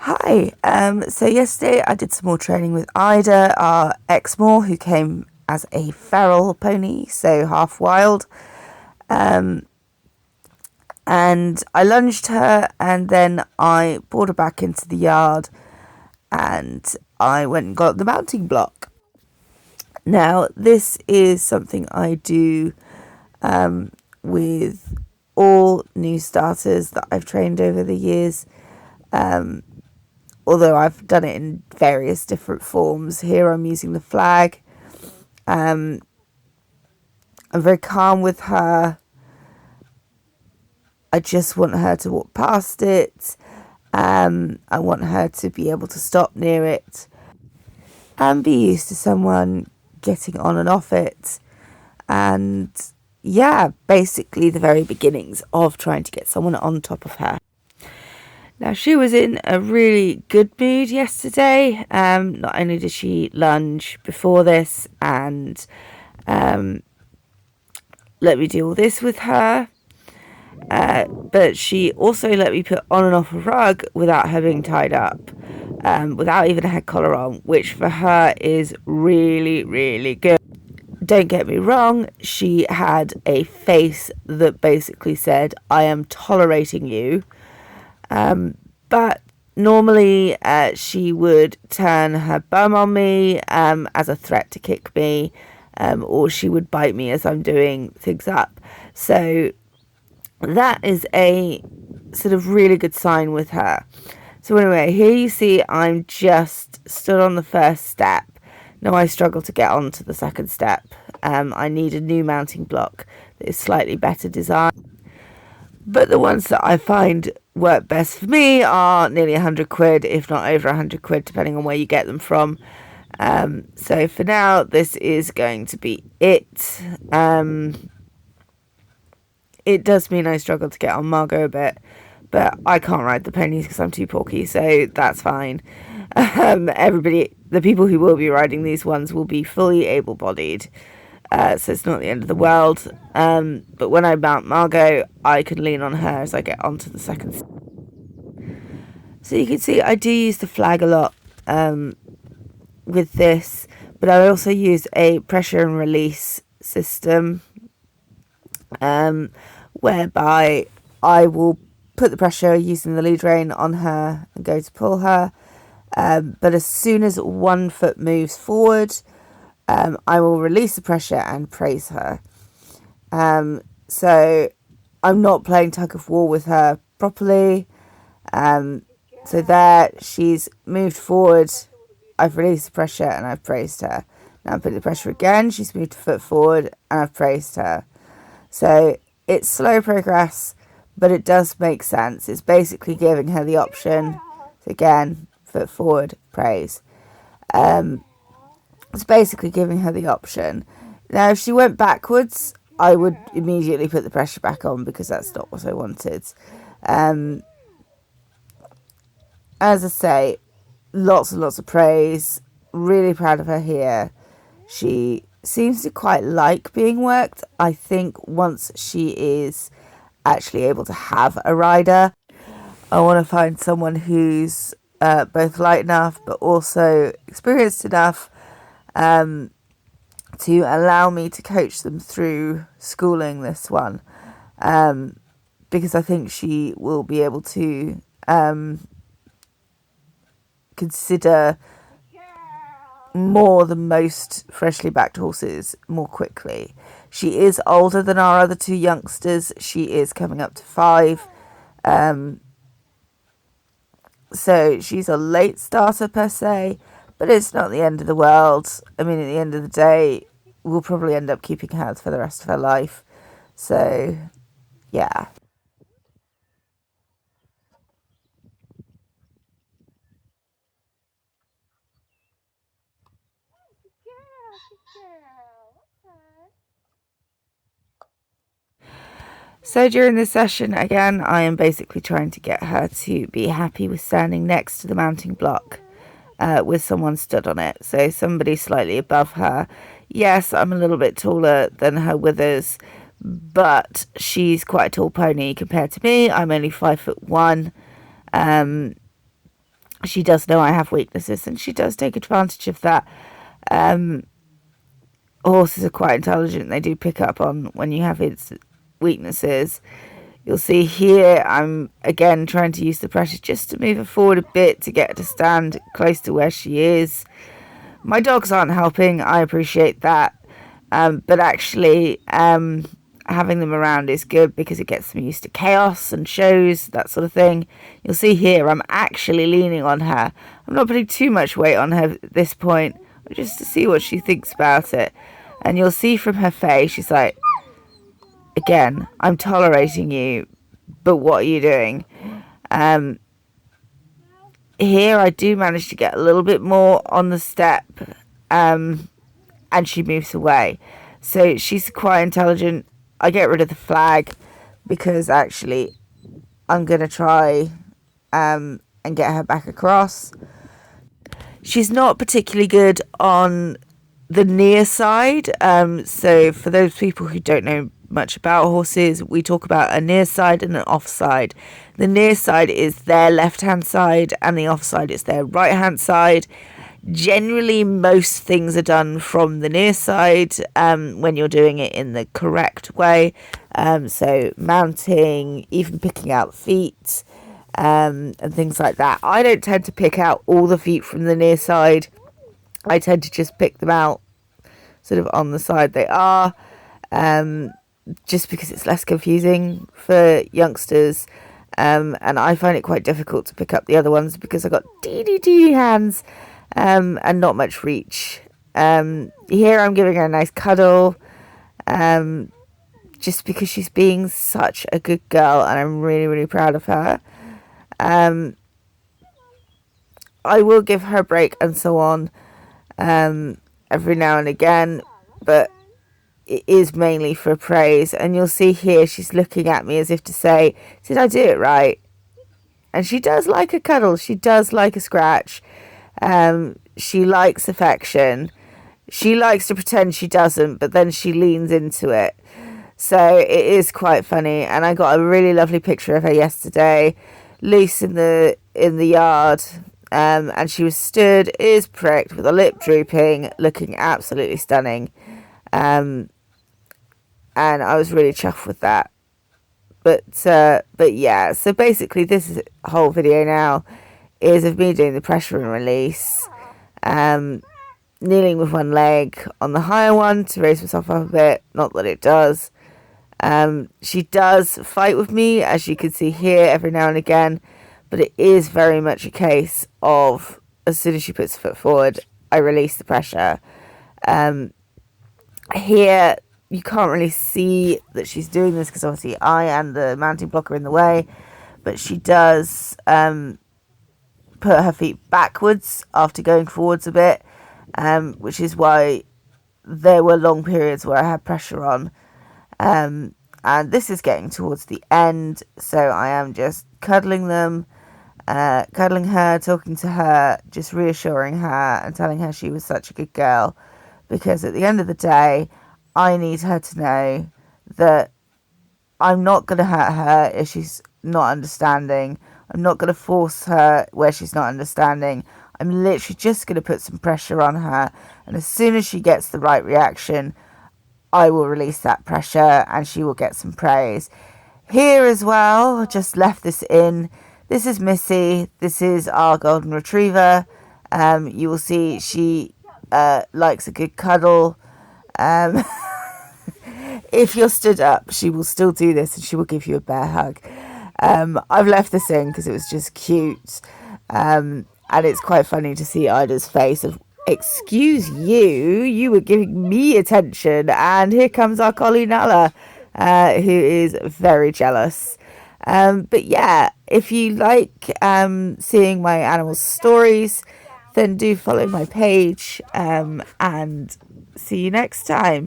Hi. So yesterday I did some more training with Ida, our Exmoor, who came as a feral pony, so half wild. And I lunged her, and then I brought her back into the yard, and I went and got the mounting block. Now, this is something I do with all new starters that I've trained over the years. Although I've done it in various different forms. Here I'm using the flag. I'm very calm with her. I just want her to walk past it. I want her to be able to stop near it and be used to someone getting on and off it. And yeah, basically the very beginnings of trying to get someone on top of her. Now, she was in a really good mood yesterday. Not only did she lunge before this and let me do all this with her, but she also let me put on and off a rug without her being tied up, without even a head collar on, which for her is really, really good. Don't get me wrong, she had a face that basically said, I am tolerating you. But normally she would turn her bum on me as a threat to kick me, or she would bite me as I'm doing things up. So that is a sort of really good sign with her. So anyway, here you see I'm just stood on the first step. Now I struggle to get onto the second step. I need a new mounting block that is slightly better designed. But the ones that I find work best for me are nearly 100 quid, if not over 100 quid, depending on where you get them from. So for now, this is going to be it. It does mean I struggle to get on Margot a bit, but I can't ride the ponies because I'm too porky, so that's fine. Everybody, the people who will be riding these ones will be fully able-bodied. So it's not the end of the world. But when I mount Margot, I can lean on her as I get onto the second. So you can see I do use the flag a lot with this, but I also use a pressure and release system, whereby I will put the pressure using the lead rein on her and go to pull her. But as soon as one foot moves forward, I will release the pressure and praise her. So I'm not playing tug of war with her properly. So there, she's moved forward. I've released the pressure and I've praised her. Now I put the pressure again. She's moved a foot forward and I've praised her. So it's slow progress, but it does make sense. It's basically giving her the option. So again, foot forward, praise. It's basically giving her the option. Now, if she went backwards, I would immediately put the pressure back on because that's not what I wanted. As I say, lots and lots of praise. Really proud of her here. She seems to quite like being worked. I think once she is actually able to have a rider, I want to find someone who's both light enough but also experienced enough to allow me to coach them through schooling this one, because I think she will be able to consider more than most freshly backed horses more quickly. She is older than our other two youngsters. She is coming up to 5. So she's a late starter per se, but it's not the end of the world. I mean, at the end of the day, we'll probably end up keeping her for the rest of her life. So, yeah. So during this session, again, I am basically trying to get her to be happy with standing next to the mounting block with someone stood on it. So somebody slightly above her. Yes, I'm a little bit taller than her withers, but she's quite a tall pony compared to me. I'm only 5'1". she does know I have weaknesses, and she does take advantage of that. Horses are quite intelligent. They do pick up on when you have its weaknesses. You'll see here I'm again trying to use the pressure just to move her forward a bit to get her to stand close to where she is. My dogs aren't helping, I appreciate that, but actually having them around is good because it gets them used to chaos and shows, that sort of thing. You'll see here I'm actually leaning on her. I'm not putting too much weight on her at this point, just to see what she thinks about it. And you'll see from her face, she's like, again, I'm tolerating you, but what are you doing? Here I do manage to get a little bit more on the step, and she moves away. So she's quite intelligent. I get rid of the flag because actually I'm going to try and get her back across. She's not particularly good on the near side. So for those people who don't know much about horses, we talk about a near side and an off side. The near side is their left hand side and the off side is their right hand side. Generally, most things are done from the near side when you're doing it in the correct way. So mounting, even picking out feet and things like that. I don't tend to pick out all the feet from the near side. I tend to just pick them out sort of on the side they are, just because it's less confusing for youngsters. And I find it quite difficult to pick up the other ones because I've got teeny hands and not much reach. Here I'm giving her a nice cuddle, just because she's being such a good girl and I'm really, really proud of her. I will give her a break and so on every now and again, but it is mainly for praise. And you'll see here she's looking at me as if to say, did I do it right? And she does like a cuddle. She does like a scratch. She likes affection. She likes to pretend she doesn't, but then she leans into it. So it is quite funny. And I got a really lovely picture of her yesterday, loose in the yard. And she was stood, ears pricked, with a lip drooping, looking absolutely stunning. And I was really chuffed with that. But yeah, so basically this whole video now is of me doing the pressure and release, kneeling with one leg on the higher one to raise myself up a bit, not that it does. She does fight with me, as you can see here, every now and again, but it is very much a case of as soon as she puts her foot forward, I release the pressure. Here you can't really see that she's doing this because obviously I and the mounting block are in the way, but she does put her feet backwards after going forwards a bit, which is why there were long periods where I had pressure on. And this is getting towards the end, so I am just cuddling them, cuddling her, talking to her, just reassuring her and telling her she was such a good girl, because at the end of the day I need her to know that I'm not going to hurt her if she's not understanding. I'm not going to force her where she's not understanding. I'm literally just going to put some pressure on her, and as soon as she gets the right reaction, I will release that pressure and she will get some praise. Here as well, just left this in. This is Missy. This is our golden retriever. You will see she likes a good cuddle. If you're stood up, she will still do this and she will give you a bear hug. I've left this in because it was just cute. And it's quite funny to see Ida's face of, excuse you, you were giving me attention, and here comes our collie Nala, who is very jealous. But yeah, if you like seeing my animal stories, then do follow my page, and see you next time.